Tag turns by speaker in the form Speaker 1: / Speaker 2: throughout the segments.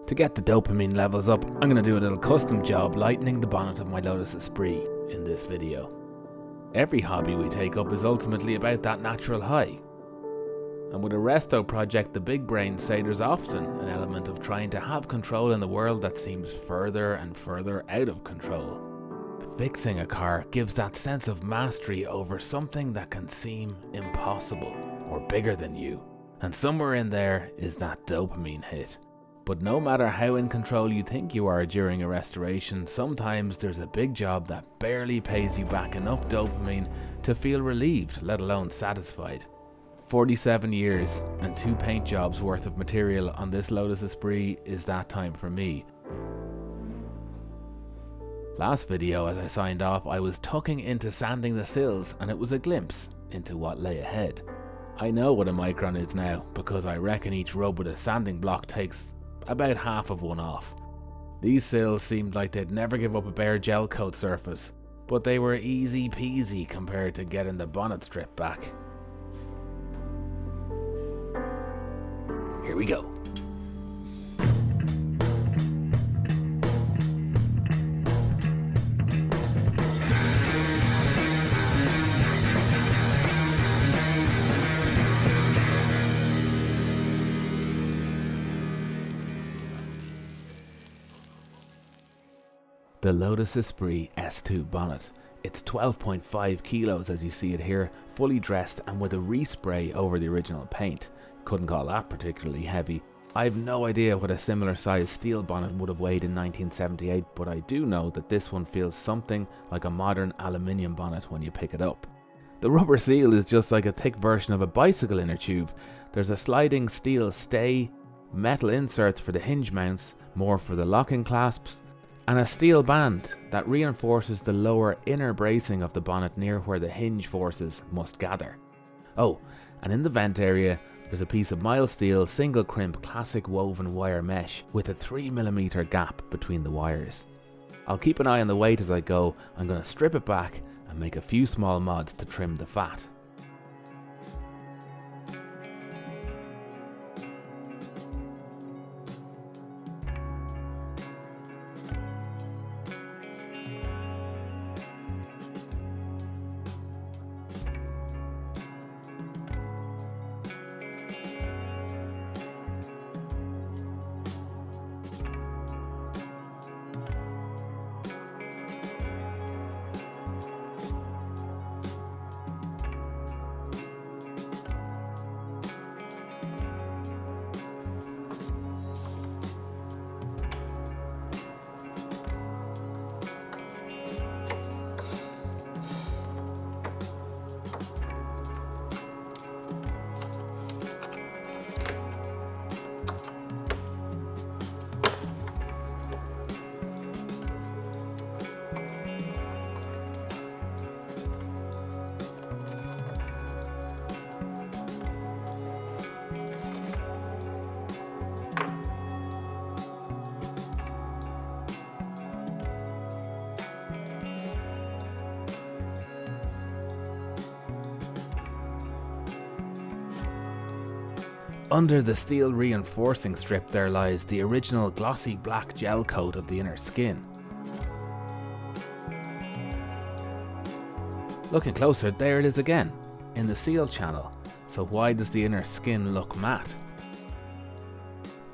Speaker 1: To get the dopamine levels up, I'm going to do a little custom job lightening the bonnet of my Lotus Esprit in this video. Every hobby we take up is ultimately about that natural high. And with a resto project, the big brains say there's often an element of trying to have control in the world that seems further and further out of control. Fixing a car gives that sense of mastery over something that can seem impossible or bigger than you. And somewhere in there is that dopamine hit. But no matter how in control you think you are during a restoration, sometimes there's a big job that barely pays you back enough dopamine to feel relieved, let alone satisfied. 47 years and 2 paint jobs worth of material on this Lotus Esprit is that time for me. Last video, as I signed off, I was tucking into sanding the sills, and it was a glimpse into what lay ahead. I know what a micron is now, because I reckon each rub with a sanding block takes about half of one off. These sills seemed like they'd never give up a bare gel coat surface, but they were easy peasy compared to getting the bonnet strip back. Here we go. The Lotus Esprit S2 bonnet. It's 12.5 kilos as you see it here, fully dressed and with a respray over the original paint. Couldn't call that particularly heavy. I've no idea what a similar size steel bonnet would have weighed in 1978, but I do know that this one feels something like a modern aluminium bonnet when you pick it up. The rubber seal is just like a thick version of a bicycle inner tube. There's a sliding steel stay, metal inserts for the hinge mounts, more for the locking clasps, and a steel band that reinforces the lower inner bracing of the bonnet near where the hinge forces must gather. Oh, and in the vent area there's a piece of mild steel single crimp classic woven wire mesh with a 3mm gap between the wires. I'll keep an eye on the weight as I go. I'm going to strip it back and make a few small mods to trim the fat. Under the steel reinforcing strip there lies the original glossy black gel coat of the inner skin. Looking closer, there it is again, in the seal channel. So why does the inner skin look matte?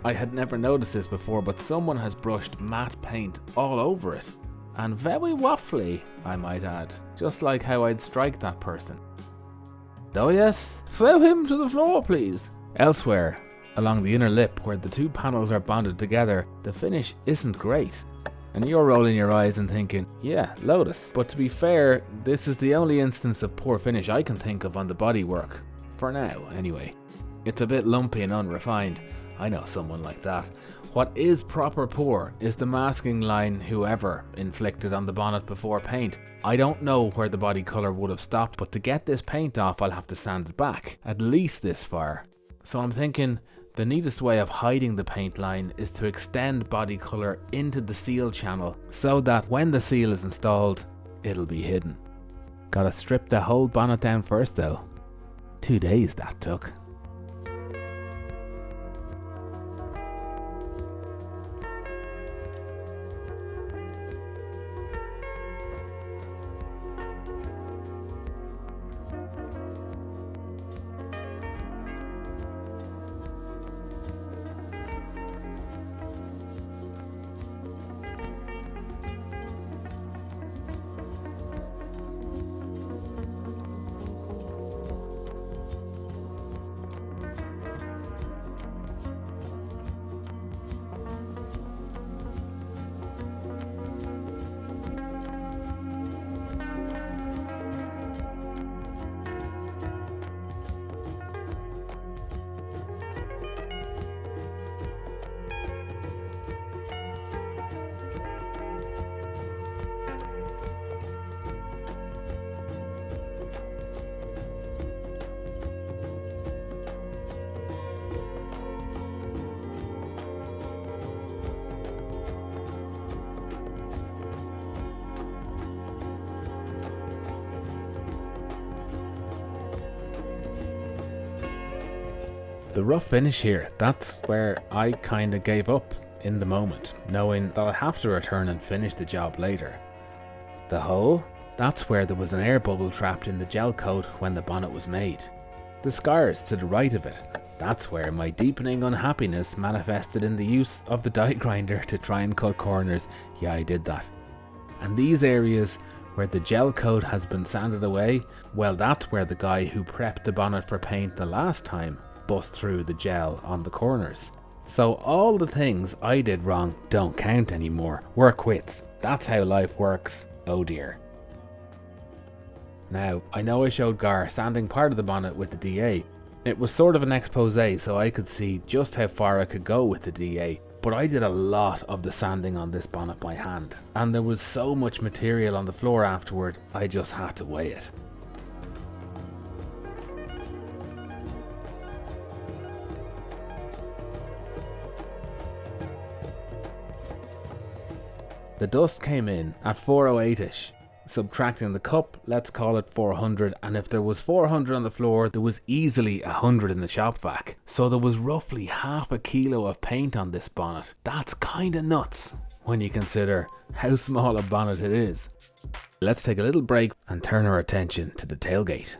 Speaker 1: I had never noticed this before, but someone has brushed matte paint all over it. And very waffly, I might add, just like how I'd strike that person. Oh yes, throw him to the floor please. Elsewhere, along the inner lip where the two panels are bonded together, the finish isn't great. And you're rolling your eyes and thinking, yeah, Lotus. But to be fair, this is the only instance of poor finish I can think of on the bodywork. For now, anyway. It's a bit lumpy and unrefined. I know someone like that. What is proper poor is the masking line whoever inflicted on the bonnet before paint. I don't know where the body colour would have stopped, but to get this paint off I'll have to sand it back, at least this far. So I'm thinking the neatest way of hiding the paint line is to extend body colour into the seal channel so that when the seal is installed, it'll be hidden. Gotta strip the whole bonnet down first though. 2 days that took. The rough finish here, that's where I kinda gave up in the moment, knowing that I'll have to return and finish the job later. The hole? That's where there was an air bubble trapped in the gel coat when the bonnet was made. The scars to the right of it, that's where my deepening unhappiness manifested in the use of the die grinder to try and cut corners. Yeah, I did that. And these areas where the gel coat has been sanded away, well, that's where the guy who prepped the bonnet for paint the last time bust through the gel on the corners. So all the things I did wrong don't count anymore. Work quits. That's how life works. Oh dear. Now, I know I showed Gar sanding part of the bonnet with the DA. It was sort of an expose so I could see just how far I could go with the DA, but I did a lot of the sanding on this bonnet by hand, and there was so much material on the floor afterward, I just had to weigh it. The dust came in at 408ish. Subtracting the cup, let's call it 400, and if there was 400 on the floor, there was easily 100 in the shop vac. So there was roughly half a kilo of paint on this bonnet. That's kinda nuts when you consider how small a bonnet it is. Let's take a little break and turn our attention to the tailgate.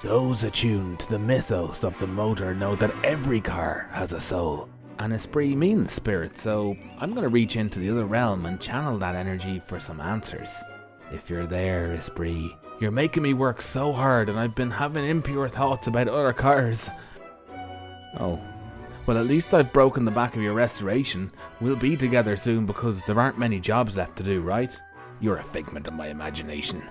Speaker 1: Those attuned to the mythos of the motor know that every car has a soul. And Esprit means spirit, so I'm going to reach into the other realm and channel that energy for some answers. If you're there, Esprit, you're making me work so hard and I've been having impure thoughts about other cars. Oh, well, at least I've broken the back of your restoration. We'll be together soon because there aren't many jobs left to do, right? You're a figment of my imagination.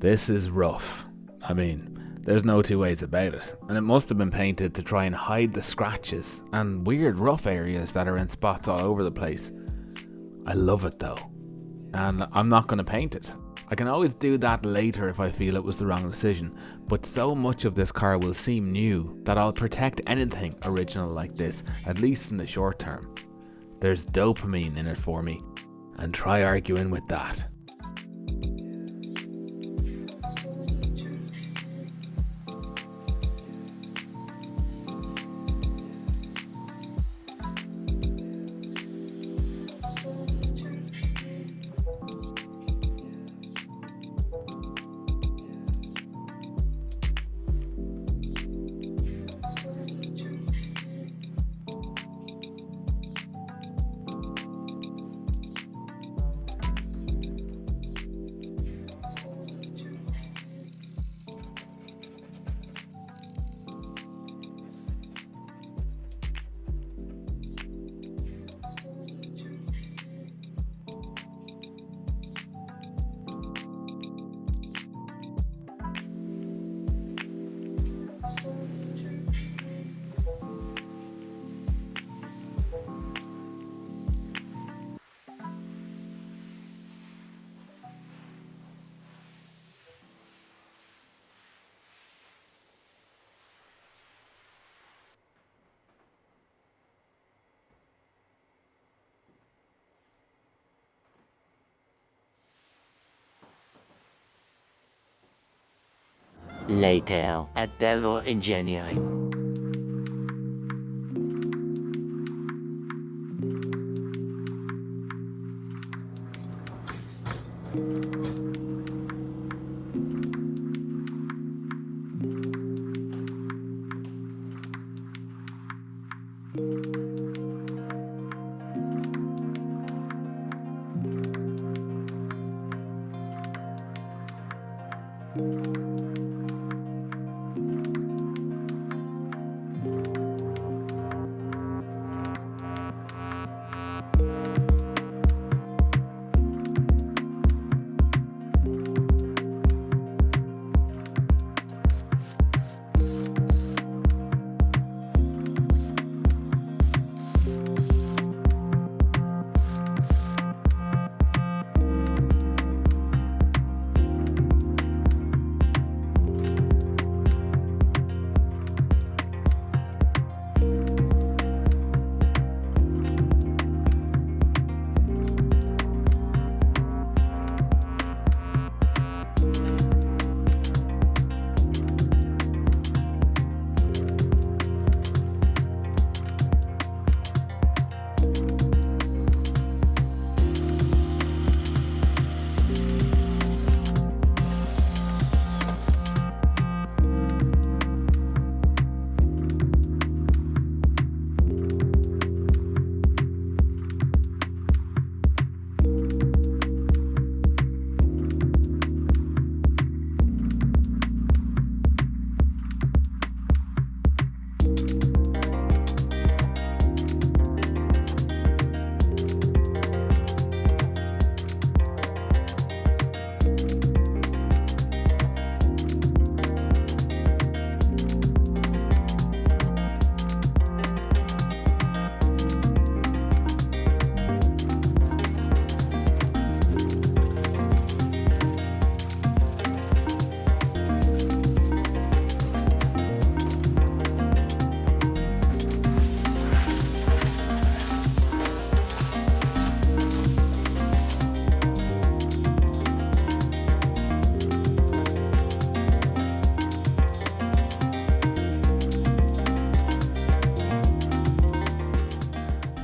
Speaker 1: This is rough. I mean, there's no two ways about it, and it must have been painted to try and hide the scratches and weird rough areas that are in spots all over the place. I love it though, and I'm not going to paint it. I can always do that later if I feel it was the wrong decision, but so much of this car will seem new that I'll protect anything original like this, at least in the short term. There's dopamine in it for me, and try arguing with that.
Speaker 2: Later, at Dello Engineering.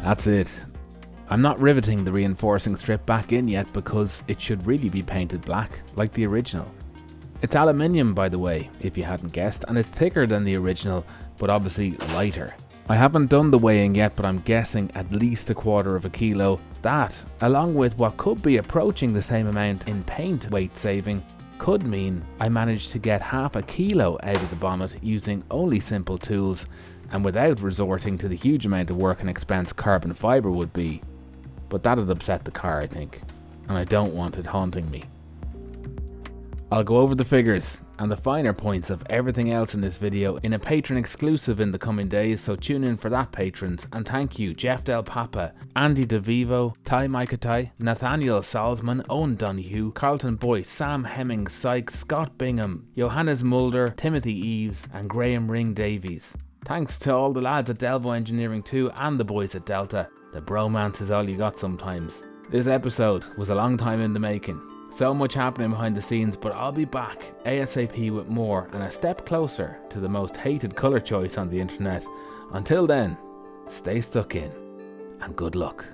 Speaker 1: That's it. I'm not riveting the reinforcing strip back in yet because it should really be painted black, like the original. It's aluminium, by the way, if you hadn't guessed, and it's thicker than the original, but obviously lighter. I haven't done the weighing yet, but I'm guessing at least 1/4 kilo. That, along with what could be approaching the same amount in paint weight saving, could mean I managed to get 1/2 kilo out of the bonnet using only simple tools and without resorting to the huge amount of work and expense carbon fibre would be. But that'd upset the car, I think, and I don't want it haunting me. I'll go over the figures and the finer points of everything else in this video in a patron exclusive in the coming days, so tune in for that, patrons. And thank you Jeff Del Papa, Andy DeVivo, Ty Mikatai, Nathaniel Salzman, Owen Donahue, Carlton Boyce, Sam Hemming Sykes, Scott Bingham, Johannes Mulder, Timothy Eves and Graham Ring Davies. Thanks to all the lads at Delvo Engineering too, and the boys at Delta. The bromance is all you got sometimes. This episode was a long time in the making. So much happening behind the scenes, but I'll be back ASAP with more and a step closer to the most hated colour choice on the internet. Until then, stay stuck in and good luck.